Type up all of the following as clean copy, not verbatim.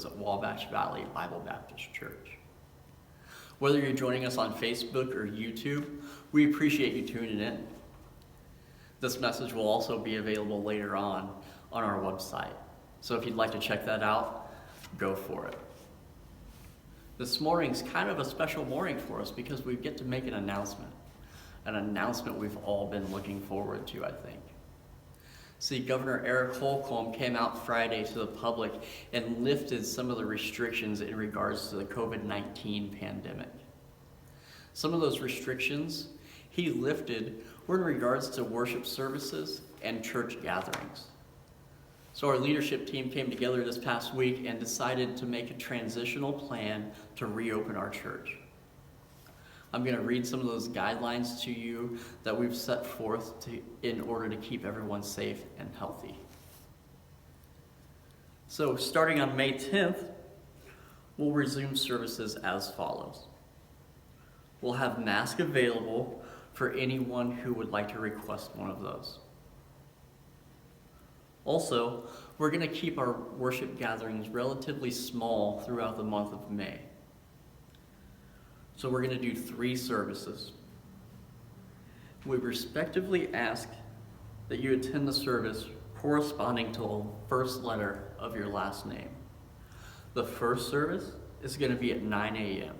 services at Wabash Valley Bible Baptist Church. Whether you're joining us on Facebook or YouTube, we appreciate you tuning in. This message will also be available later on our website. So if you'd like to check that out, go for it. This morning's kind of a special morning for us because we get to make an announcement we've all been looking forward to, I think. See, Governor Eric Holcomb came out Friday to the public and lifted some of the restrictions in regards to the COVID-19 pandemic. Some of those restrictions he lifted were in regards to worship services and church gatherings. So our leadership team came together this past week and decided to make a transitional plan to reopen our church. I'm going to read some of those guidelines to you that we've set forth in order to keep everyone safe and healthy. So starting on May 10th, we'll resume services as follows. We'll have masks available for anyone who would like to request one of those. Also, we're going to keep our worship gatherings relatively small throughout the month of May. So we're going to do 3 services. We respectively ask that you attend the service corresponding to the first letter of your last name. The first service is going to be at 9 a.m.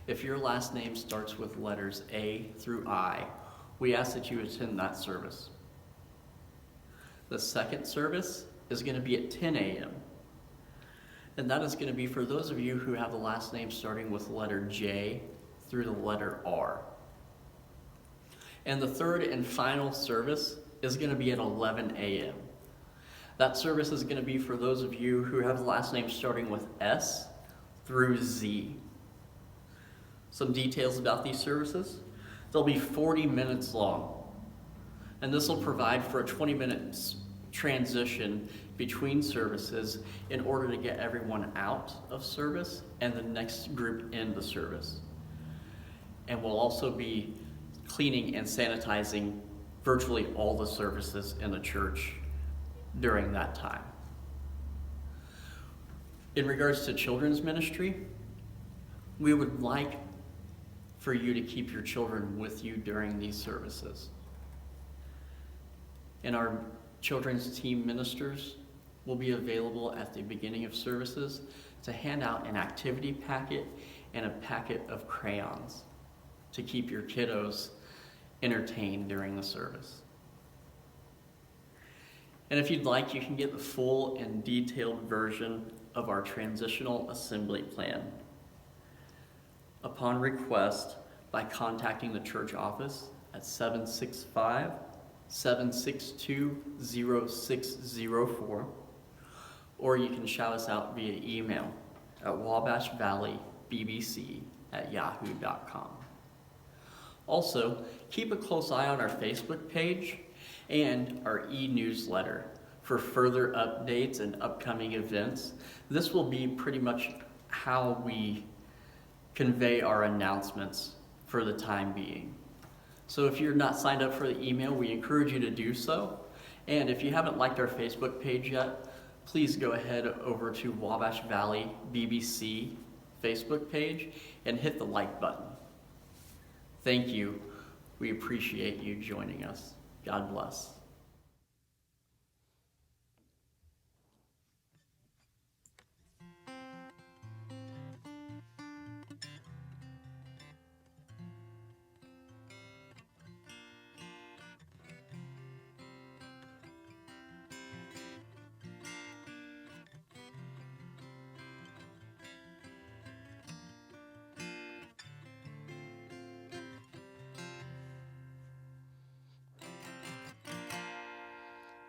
If your last name starts with letters A through I, we ask that you attend that service. The second service is going to be at 10 a.m. And that is going to be for those of you who have the last name starting with letter J through the letter R. And the third and final service is going to be at 11 a.m. That service is going to be for those of you who have the last name starting with S through Z. Some details about these services. They'll be 40 minutes long. And this will provide for a 20-minute transition between services in order to get everyone out of service and the next group in the service. And we'll also be cleaning and sanitizing virtually all the services in the church during that time. In regards to children's ministry, we would like for you to keep your children with you during these services. And our children's team ministers will be available at the beginning of services to hand out an activity packet and a packet of crayons to keep your kiddos entertained during the service. And if you'd like, you can get the full and detailed version of our transitional assembly plan upon request by contacting the church office at 765-762-0604, or you can shout us out via email at wabashvalleybbc@yahoo.com. Also, keep a close eye on our Facebook page and our e-newsletter for further updates and upcoming events. This will be pretty much how we convey our announcements for the time being. So if you're not signed up for the email, we encourage you to do so. And if you haven't liked our Facebook page yet, please go ahead over to Wabash Valley BBC Facebook page and hit the like button. Thank you. We appreciate you joining us. God bless.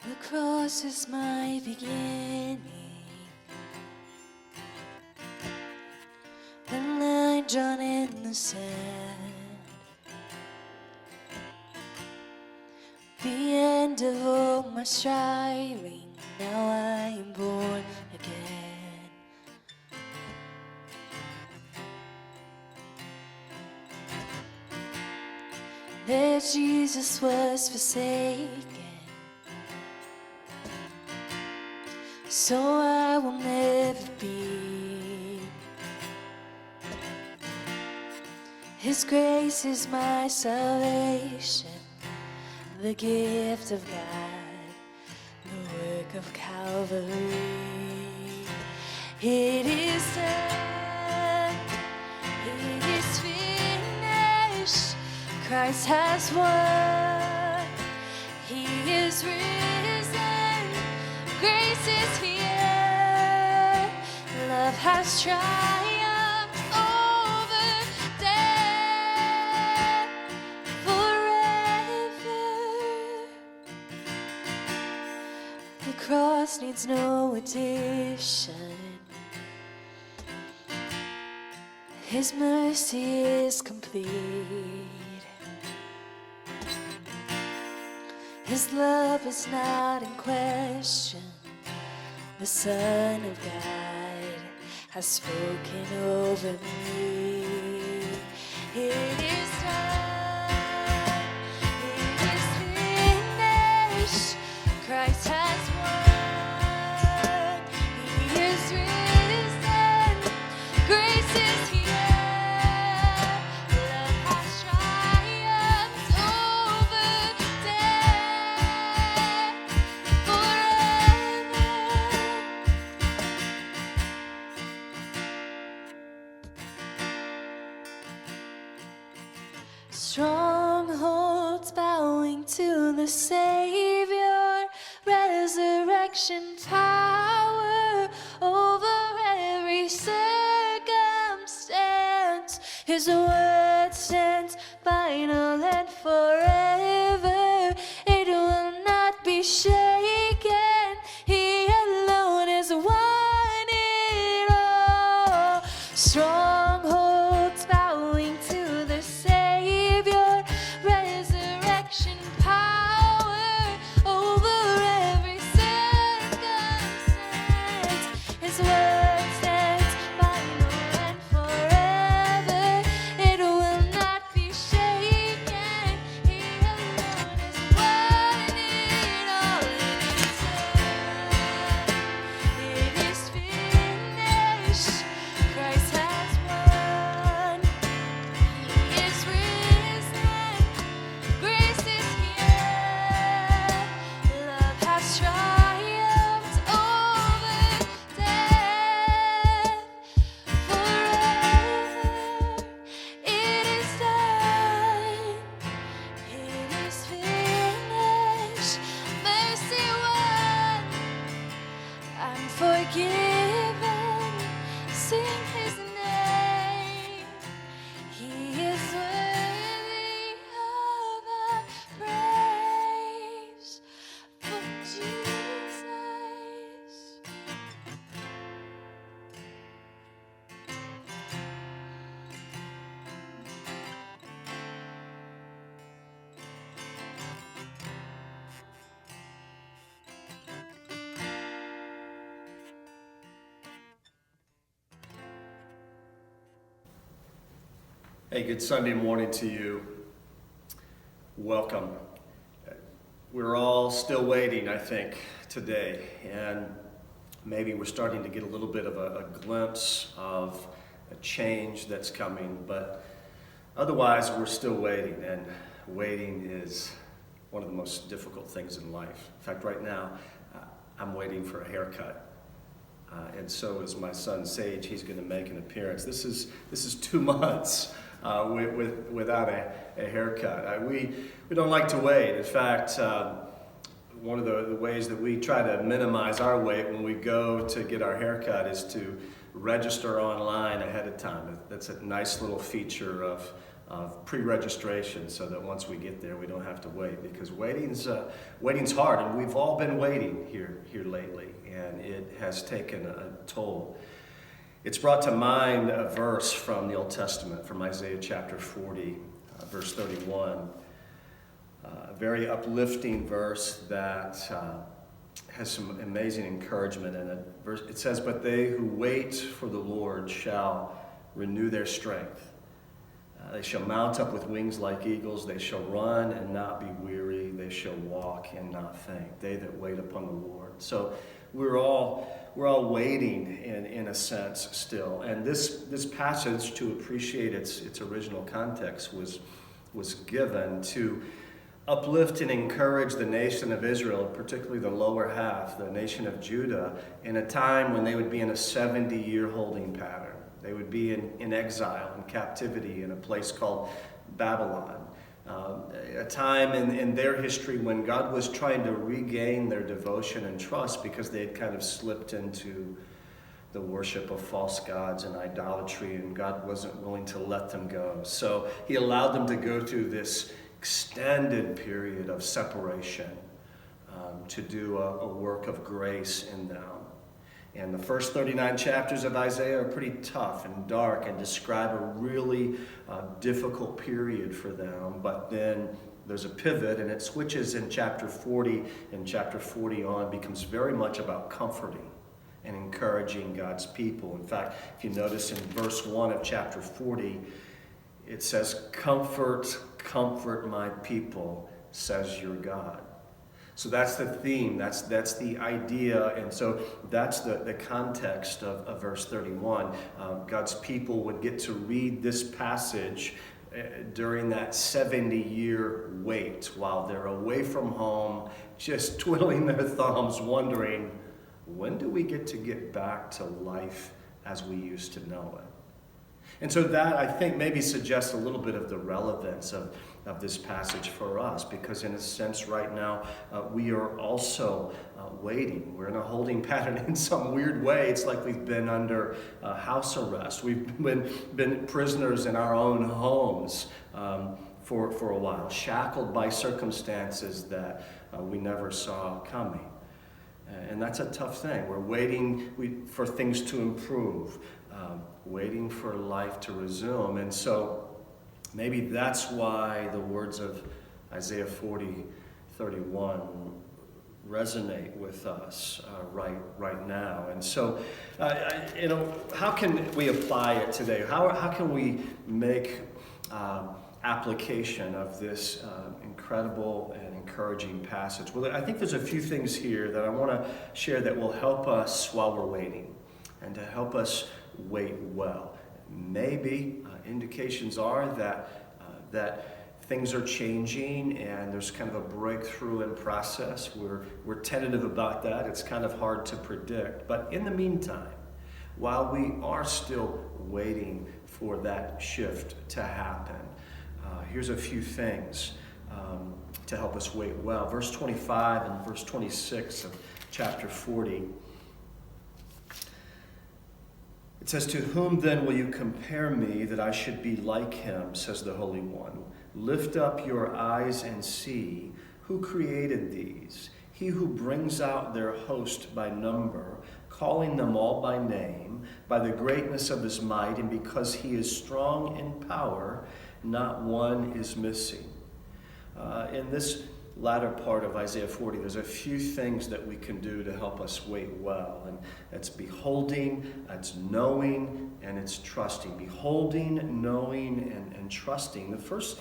The cross is my beginning, the line drawn in the sand, the end of all my striving. Now I am born again. There Jesus was forsaken, so I will never be. His grace is my salvation, the gift of God, the work of Calvary. It is done, it is finished, Christ has won, He is risen, grace is here, love has triumphed over death forever. The cross needs no addition. His mercy is complete. His love is not in question. The Son of God has spoken over me. It is done. It is finished. Christ has won. He is risen. Grace is here. Love has triumphed over death forever. Strongholds bowing to the Savior, resurrection power over every circumstance. His word stands final and forever. It will not be shaken. He alone has won it all. Strongholds bowing to the Savior, resurrection power over every circumstance. His word stands final and forever. It will not be shaken. He alone has won it all. It is finished. Christ has won. He is risen. Grace is here. Love has triumphed over death forever. It is done. It is finished. Mercy won. I'm forgiven. Sing His name. He is worthy of our praise. For Jesus. Hey, good Sunday morning to you. Welcome. We're all still waiting, I think, today, and maybe we're starting to get a little bit of a glimpse of a change that's coming, but otherwise we're still waiting, and waiting is one of the most difficult things in life. In fact, right now, I'm waiting for a haircut. And so is my son Sage. He's going to make an appearance. This is 2 months without a haircut. We don't like to wait. In fact, one of the ways that we try to minimize our wait when we go to get our haircut is to register online ahead of time. That's a nice little feature of pre-registration, so that once we get there, we don't have to wait, because waiting's hard, and we've all been waiting here lately, and it has taken a toll. It's brought to mind a verse from the Old Testament, from Isaiah chapter 40, verse 31. A very uplifting verse that has some amazing encouragement in it. It says, "But they who wait for the Lord shall renew their strength. They shall mount up with wings like eagles. They shall run and not be weary. They shall walk and not faint. They that wait upon the Lord." So we're all waiting in a sense still. And this passage, to appreciate its original context, was given to uplift and encourage the nation of Israel, particularly the lower half, the nation of Judah, in a time when they would be in a 70-year holding pattern. They would be in exile, in captivity, in a place called Babylon. A time in their history when God was trying to regain their devotion and trust because they had kind of slipped into the worship of false gods and idolatry, and God wasn't willing to let them go. So he allowed them to go through this extended period of separation to do a work of grace in them. And the first 39 chapters of Isaiah are pretty tough and dark and describe a really difficult period for them. But then there's a pivot, and it switches in chapter 40, and chapter 40 on becomes very much about comforting and encouraging God's people. In fact, if you notice in verse 1 of chapter 40, it says, "Comfort, comfort my people, says your God." So that's the theme, that's the idea, and so that's the context of verse 31. God's people would get to read this passage during that 70-year wait while they're away from home, just twiddling their thumbs, wondering, when do we get back to life as we used to know it? And so that, I think, maybe suggests a little bit of the relevance of this passage for us, because in a sense right now we are also waiting. We're in a holding pattern in some weird way. It's like we've been under house arrest. We've been prisoners in our own homes for a while, shackled by circumstances that we never saw coming. And that's a tough thing. We're waiting for things to improve, waiting for life to resume. And so maybe that's why the words of Isaiah 40:31 resonate with us right now. And so, how can we apply it today? How can we make application of this incredible and encouraging passage? Well, I think there's a few things here that I want to share that will help us while we're waiting, and to help us wait well. Maybe indications are that things are changing and there's kind of a breakthrough in process. We're tentative about that. It's kind of hard to predict. But in the meantime, while we are still waiting for that shift to happen, here's a few things to help us wait well. Verse 25 and verse 26 of chapter 40. It says, "To whom then will you compare me that I should be like him, says the Holy One? Lift up your eyes and see who created these. He who brings out their host by number, calling them all by name, by the greatness of his might, and because he is strong in power, not one is missing." In this latter part of Isaiah 40, there's a few things that we can do to help us wait well. And it's beholding, it's knowing, and it's trusting. Beholding, knowing, and trusting. The first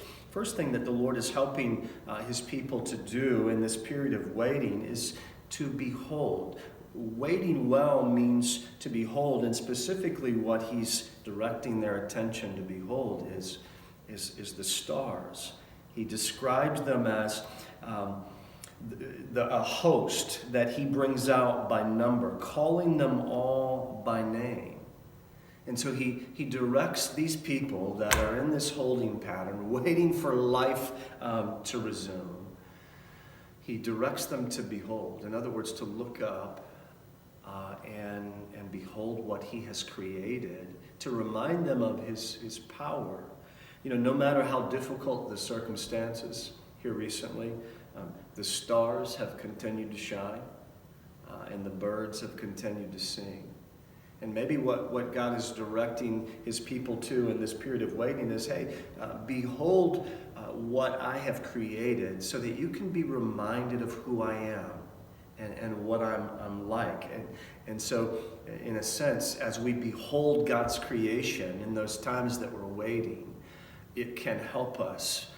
thing that the Lord is helping his people to do in this period of waiting is to behold. Waiting well means to behold, and specifically what he's directing their attention to behold is the stars. He describes them as a host that he brings out by number, calling them all by name. And so he directs these people that are in this holding pattern, waiting for life to resume. He directs them to behold. In other words, to look up and behold what he has created, to remind them of his power. No matter how difficult the circumstances here recently, the stars have continued to shine, and the birds have continued to sing. And maybe what God is directing his people to in this period of waiting is, hey, behold what I have created so that you can be reminded of who I am and what I'm like. And so, in a sense, as we behold God's creation in those times that we're waiting, it can help us.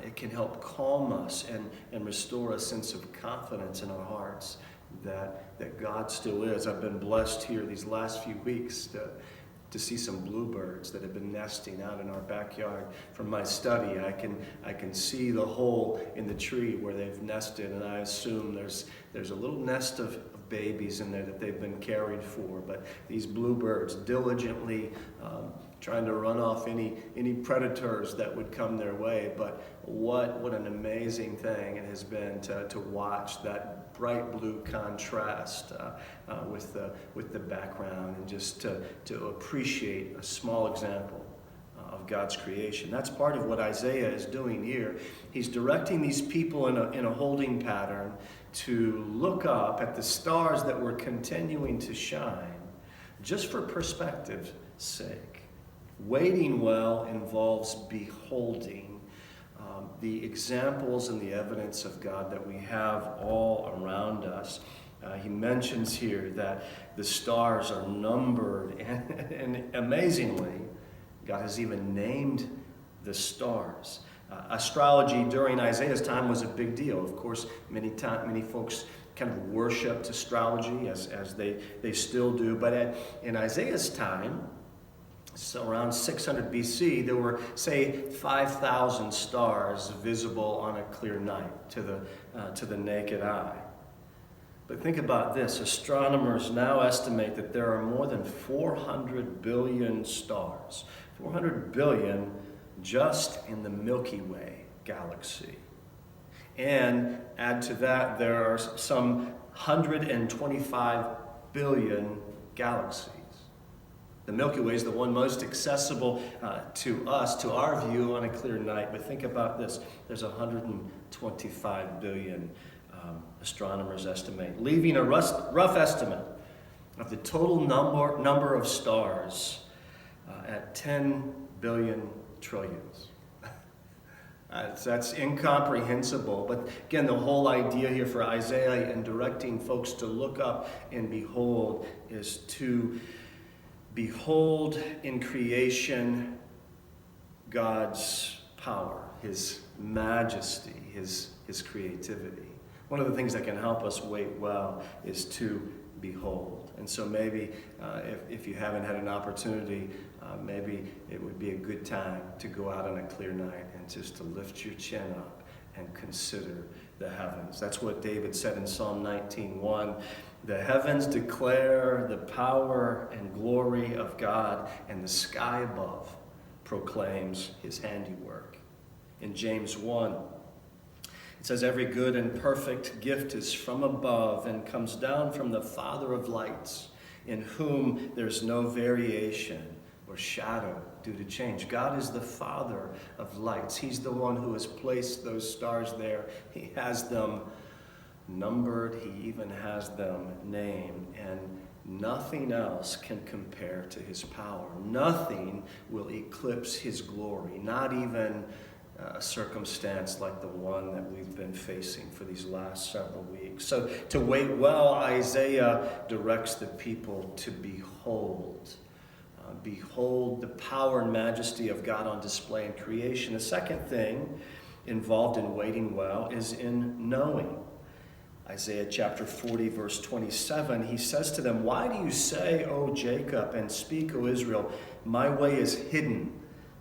It can help calm us and restore a sense of confidence in our hearts that God still is. I've been blessed here these last few weeks to see some bluebirds that have been nesting out in our backyard. From my study, I can see the hole in the tree where they've nested, and I assume there's a little nest of babies in there that they've been cared for. But these bluebirds diligently trying to run off any predators that would come their way. But what an amazing thing it has been to watch that bright blue contrast with the background, and just to appreciate a small example of God's creation. That's part of what Isaiah is doing here. He's directing these people in a holding pattern to look up at the stars that were continuing to shine, just for perspective's sake. Waiting well involves beholding the examples and the evidence of God that we have all around us. He mentions here that the stars are numbered, and amazingly, God has even named the stars. Astrology during Isaiah's time was a big deal. Of course, many folks kind of worshipped astrology as they still do. But in Isaiah's time, so around 600 BC, there were, say, 5,000 stars visible on a clear night to the naked eye. But think about this. Astronomers now estimate that there are more than 400 billion stars. 400 billion just in the Milky Way galaxy. And add to that, there are some 125 billion galaxies. The Milky Way is the one most accessible to us, to our view on a clear night. But think about this. There's 125 billion astronomers estimate, leaving a rough estimate of the total number of stars at 10 billion trillions. That's incomprehensible. But again, the whole idea here for Isaiah in directing folks to look up and behold is to behold in creation God's power, His majesty, His creativity. One of the things that can help us wait well is to behold. And so maybe if you haven't had an opportunity, maybe it would be a good time to go out on a clear night and just to lift your chin up and consider the heavens. That's what David said in Psalm 19:1. The heavens declare the power and glory of God, and the sky above proclaims His handiwork. In James 1, it says, every good and perfect gift is from above and comes down from the Father of lights, in whom there's no variation or shadow due to change. God is the Father of lights. He's the one who has placed those stars there. He has them numbered. He even has them named. And nothing else can compare to His power. Nothing will eclipse His glory. Not even a circumstance like the one that we've been facing for these last several weeks. So to wait well, Isaiah directs the people to behold. Behold the power and majesty of God on display in creation. The second thing involved in waiting well is in knowing. Isaiah chapter 40, verse 27, he says to them, why do you say, O Jacob, and speak, O Israel, my way is hidden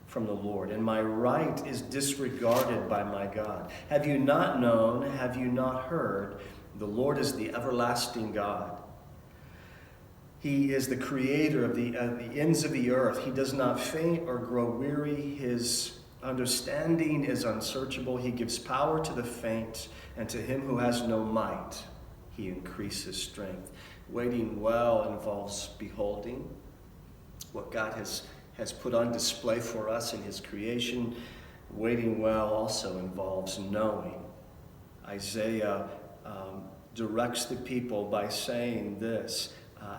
from the Lord, and my right is disregarded by my God? Have you not known, have you not heard? The Lord is the everlasting God. He is the creator of the ends of the earth. He does not faint or grow weary. His understanding is unsearchable. He gives power to the faint, and to him who has no might, He increases strength. Waiting well involves beholding what God has put on display for us in His creation. Waiting well also involves knowing. Isaiah directs the people by saying this,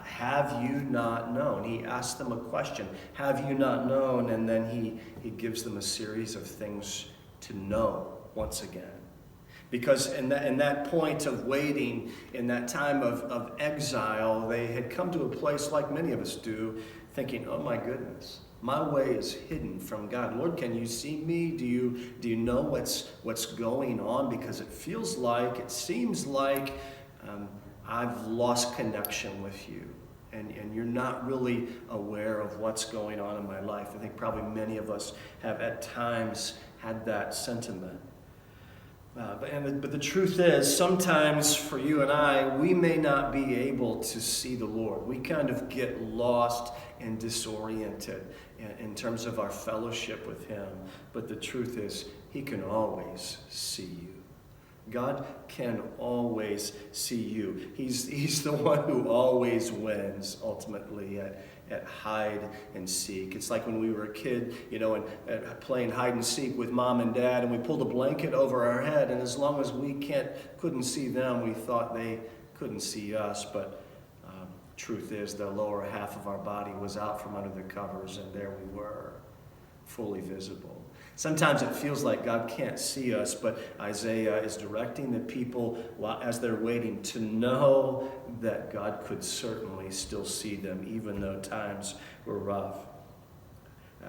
have you not known? He asks them a question. Have you not known? And then he gives them a series of things to know once again. Because in that point of waiting, in that time of exile, they had come to a place like many of us do, thinking, oh my goodness, my way is hidden from God. Lord, can you see me? Do you know what's going on? Because it seems like I've lost connection with you. And you're not really aware of what's going on in my life. I think probably many of us have at times had that sentiment. But the truth is, sometimes for you and I, we may not be able to see the Lord. We kind of get lost and disoriented in terms of our fellowship with Him. But the truth is, He can always see you. God can always see you. He's the one who always wins, ultimately, at hide and seek. It's like when we were a kid, and playing hide and seek with mom and dad, and we pulled a blanket over our head, and as long as we couldn't see them, we thought they couldn't see us. But truth is, the lower half of our body was out from under the covers, and there we were, fully visible. Sometimes it feels like God can't see us, but Isaiah is directing the people as they're waiting to know that God could certainly still see them, even though times were rough.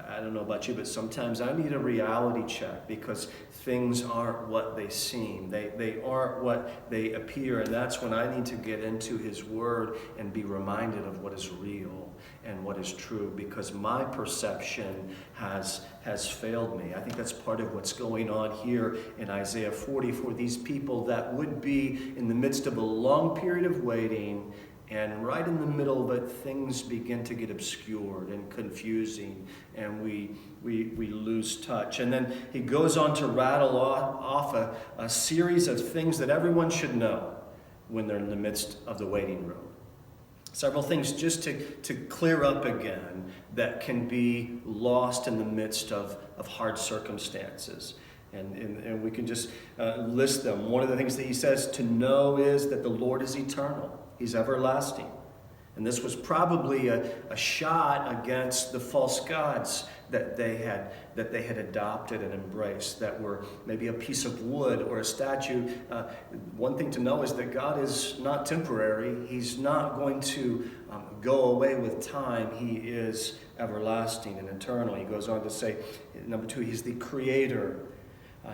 I don't know about you, but sometimes I need a reality check because things aren't what they seem. They aren't what they appear, and that's when I need to get into His Word and be reminded of what is real and what is true, because my perception has failed me. I think that's part of what's going on here in Isaiah 40 for these people that would be in the midst of a long period of waiting, and right in the middle of it, things begin to get obscured and confusing, and we lose touch. And then he goes on to rattle off a series of things that everyone should know when they're in the midst of the waiting room. Several things just to clear up again that can be lost in the midst of hard circumstances. And we can just list them. One of the things that he says to know is that the Lord is eternal. He's everlasting. And this was probably a shot against the false gods that they had adopted and embraced, that were maybe a piece of wood or a statue. One thing to know is that God is not temporary. He's not going to go away with time. He is everlasting and eternal. He goes on to say, number 2, He's the creator.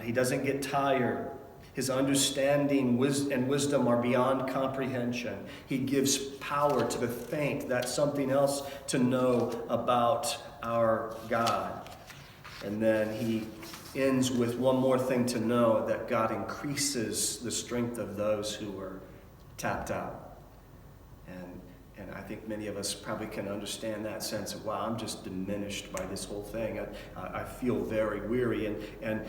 He doesn't get tired. His understanding and wisdom are beyond comprehension. He gives power to the faint. That's something else to know about our God. And then he ends with one more thing to know, that God increases the strength of those who are tapped out. And I think many of us probably can understand that sense of, wow, I'm just diminished by this whole thing. I feel very weary. And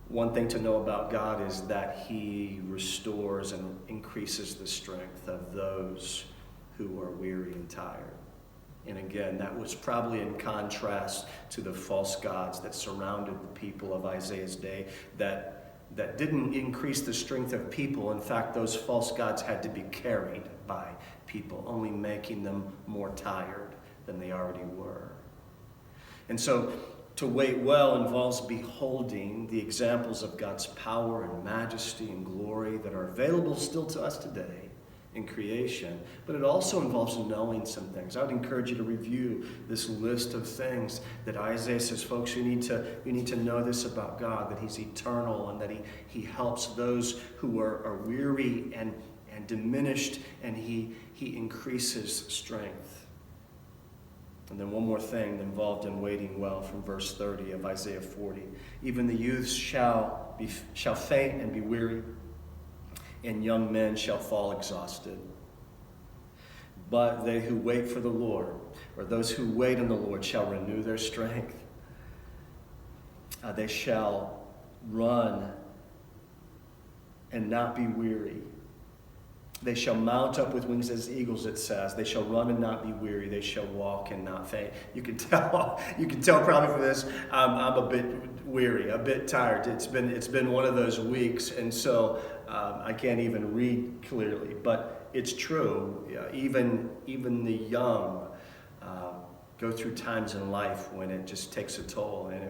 one thing to know about God is that He restores and increases the strength of those who are weary and tired. And again, that was probably in contrast to the false gods that surrounded the people of Isaiah's day that didn't increase the strength of people. In fact, those false gods had to be carried by people, only making them more tired than they already were. And so, to wait well involves beholding the examples of God's power and majesty and glory that are available still to us today in creation, but it also involves knowing some things. I would encourage you to review this list of things that Isaiah says, folks, you need to know this about God, that He's eternal and that He helps those who are weary and diminished, and He increases strength. And then one more thing involved in waiting well from verse 30 of Isaiah 40. Even the youths shall faint and be weary, and young men shall fall exhausted. But they who wait for the Lord, or those who wait on the Lord, shall renew their strength. They shall run and not be weary. They shall mount up with wings as eagles, it says. They shall run and not be weary. They shall walk and not faint. You can tell probably from this, I'm a bit weary, a bit tired. It's been one of those weeks, and so I can't even read clearly. But it's true. Even the young go through times in life when it just takes a toll, and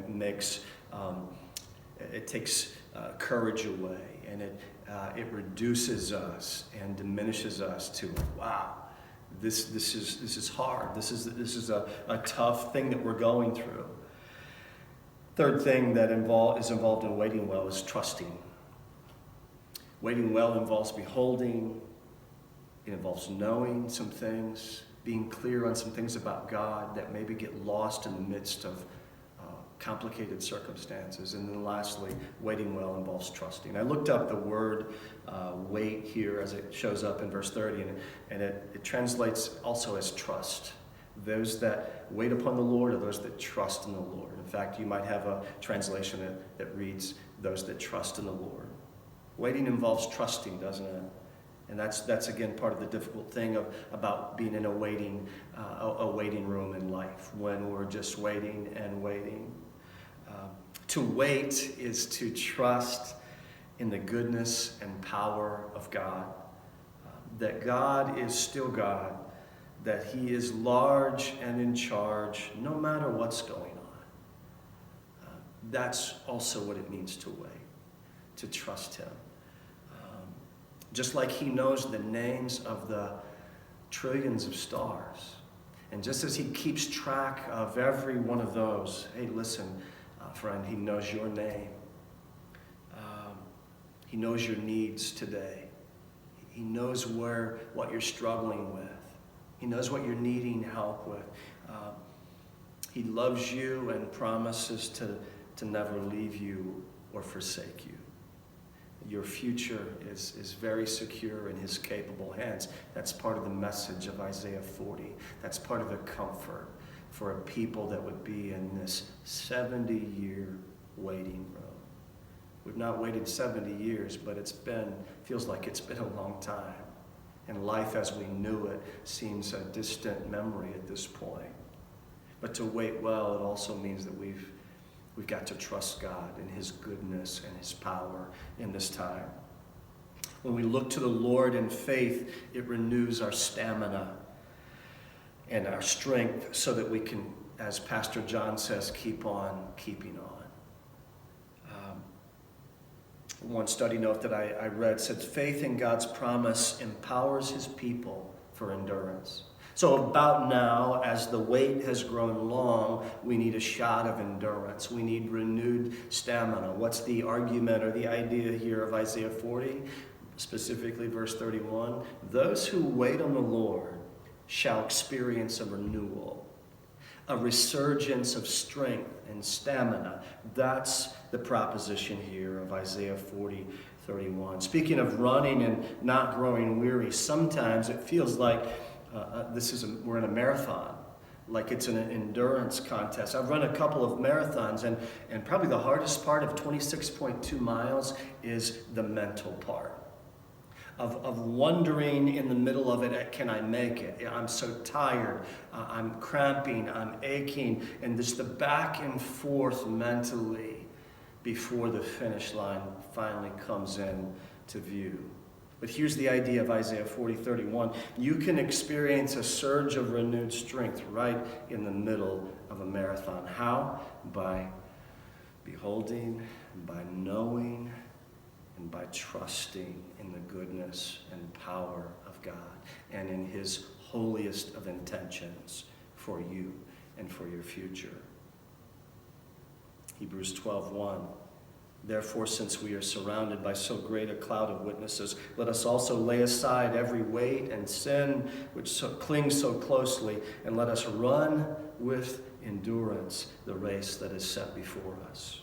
it takes courage away, and it reduces us and diminishes us to, wow, this is hard. This is a tough thing that we're going through. Third thing that is involved in waiting well is trusting. Waiting well involves beholding It involves knowing some things, being clear on some things about God that maybe get lost in the midst of complicated circumstances. And then lastly, waiting well involves trusting. I looked up the word wait here as it shows up in verse 30, and it translates also as trust. Those that wait upon the Lord are those that trust in the Lord. In fact, you might have a translation that reads, those that trust in the Lord. Waiting involves trusting, doesn't it? And that's again part of the difficult thing about being in a waiting room in life, when we're just waiting and waiting. To wait is to trust in the goodness and power of God, that God is still God, that He is large and in charge no matter what's going on. That's also what it means to wait, to trust Him. Just like He knows the names of the trillions of stars. And just as He keeps track of every one of those, hey, listen, friend, He knows your name. He knows your needs today. He knows what you're struggling with. He knows what you're needing help with. He loves you and promises to never leave you or forsake you. Your future is very secure in His capable hands. That's part of the message of Isaiah 40. That's part of the comfort for a people that would be in this 70-year waiting room. We've not waited 70 years, but feels like it's been a long time. And life as we knew it seems a distant memory at this point. But to wait well, it also means that we've got to trust God in His goodness and His power in this time. When we look to the Lord in faith, it renews our stamina and our strength so that we can, as Pastor John says, keep on keeping on. One study note that I read said, faith in God's promise empowers His people for endurance. So about now, as the wait has grown long, we need a shot of endurance. We need renewed stamina. What's the argument or the idea here of Isaiah 40? Specifically verse 31. Those who wait on the Lord shall experience a renewal, a resurgence of strength and stamina. That's the proposition here of Isaiah 40:31. Speaking of running and not growing weary, sometimes it feels like we're in a marathon, like it's an endurance contest. I've run a couple of marathons, and probably the hardest part of 26.2 miles is the mental part. Of wondering in the middle of it, can I make it? I'm so tired, I'm cramping, I'm aching, and there's the back and forth mentally before the finish line finally comes in to view. But here's the idea of Isaiah 40:31. You can experience a surge of renewed strength right in the middle of a marathon. How? By beholding, by knowing, and by trusting in the goodness and power of God and in His holiest of intentions for you and for your future. Hebrews 12:1. Therefore, since we are surrounded by so great a cloud of witnesses, let us also lay aside every weight and sin which clings so closely, and let us run with endurance the race that is set before us.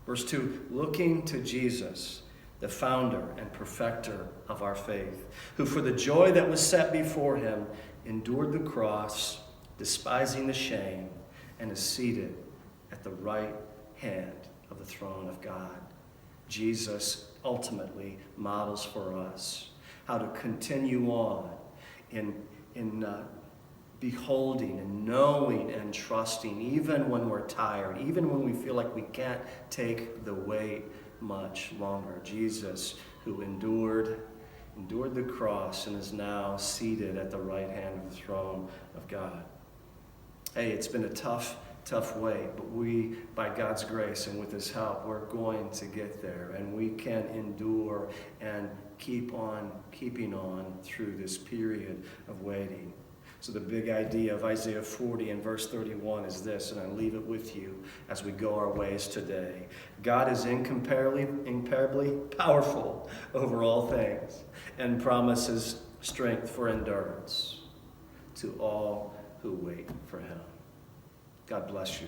Verse 2, looking to Jesus, the founder and perfecter of our faith, who for the joy that was set before Him endured the cross, despising the shame, and is seated at the right hand of the throne of God. Jesus ultimately models for us how to continue on in beholding and knowing and trusting, even when we're tired, even when we feel like we can't take the weight much longer. Jesus, who endured the cross and is now seated at the right hand of the throne of God. Hey, it's been a tough wait, but we, by God's grace and with His help, we're going to get there, and we can endure and keep on keeping on through this period of waiting. So the big idea of Isaiah 40 and verse 31 is this, and I leave it with you as we go our ways today. God is incomparably powerful over all things and promises strength for endurance to all who wait for him. God bless you.